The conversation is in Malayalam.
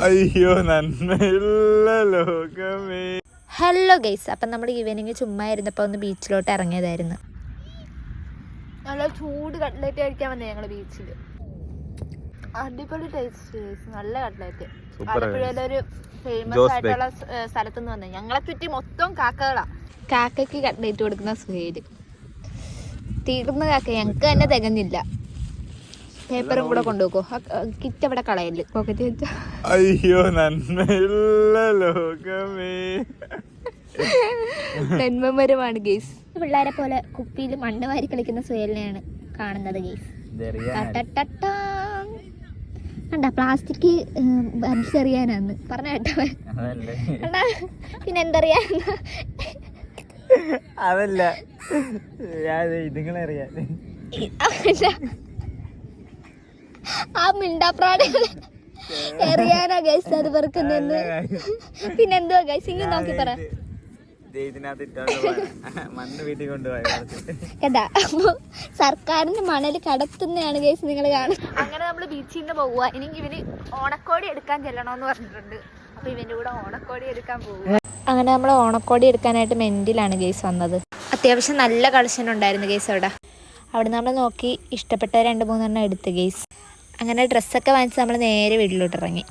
അയ്യോ നന്മയുള്ള ലോകമേ. ഹലോ ഗൈസ്, അപ്പം നമ്മൾ ഈവനിങ് ചുമ്മാ ഇരുന്നപ്പോൾ ഒന്ന് ബീച്ചിലോട്ട് ഇറങ്ങിയതായിരുന്നു. നല്ല ചൂട് കട്ട്ലേറ്റ് കഴിക്കാൻ വന്നേ ഞങ്ങൾ ബീച്ചിൽ. അടിപൊളി ടേസ്റ്റ്, നല്ല കട്ട്ലേറ്റ്. ആലപ്പുഴയിലൊരു ഫേമസ് ആയിട്ടുള്ള സ്ഥലത്തുനിന്ന് വന്നേ. ഞങ്ങളെ ചുറ്റി മൊത്തം കാക്കകളാ. കാക്കയ്ക്ക് കട്ട്ലേറ്റ് കൊടുക്കുന്ന സുഹേല് തീർന്ന കാക്ക, ഞങ്ങൾക്ക് തന്നെ തികഞ്ഞില്ല. പേപ്പറും കൂടെ കൊണ്ടുപോക്കോ, കിറ്റ് അവിടെ കളയല്. പോക്കറ്റ് വെച്ചോ. അയ്യോ നന്മയുള്ള ലോകമേ. നന്മമരമാണ് ഗെയ്സ്. പിള്ളേരെ പോലെ കുപ്പിയിൽ മണ്ണ് വാരി കളിക്കുന്ന സുഹേലിനെയാണ് കാണുന്നത് ഗെയ്സ്. കണ്ട പ്ലാസ്റ്റിക് വലിച്ചെറിയാനാന്ന് പറഞ്ഞ കേട്ടോ. പിന്നെ എന്തറിയാ, അതല്ല ഇതുങ്ങളറിയാ ആ മിണ്ടാപ്രാണികൾ എറിയാനാ ഗൈസ് അത് വെറുക്കുന്നെന്ന്. പിന്നെന്തുവാ ഗൈസ് ഇങ്ങനെ നോക്കി പറ. കേട്ടാ, സർക്കാരിന്റെ മണല് കടത്തുന്നതാണ് ഗൈസ് നിങ്ങൾ കാണുന്നത്. അങ്ങനെ നമ്മൾ ബീച്ചിൽ നിന്ന് പോവുക. ഇനി ഇവന് ഓണക്കോടി എടുക്കാൻ ചെല്ലണമെന്ന് പറഞ്ഞിട്ടുണ്ട്. അപ്പൊ ഇവന്റെ കൂടെ ഓണക്കോടി എടുക്കാൻ പോകുക. അങ്ങനെ നമ്മൾ ഓണക്കോടി എടുക്കാനായിട്ട് മെന്റിലാണ് ഗൈസ് വന്നത്. അത്യാവശ്യം നല്ല കളക്ഷൻ ഉണ്ടായിരുന്നു ഗൈസ് അവിടെ നമ്മൾ നോക്കി ഇഷ്ടപ്പെട്ട 2-3 എണ്ണം എടുത്ത് ഗൈസ്. അങ്ങനെ ഡ്രസ്സൊക്കെ വാങ്ങിച്ച് നമ്മൾ നേരെ വീട്ടിലോട്ട് ഇറങ്ങി.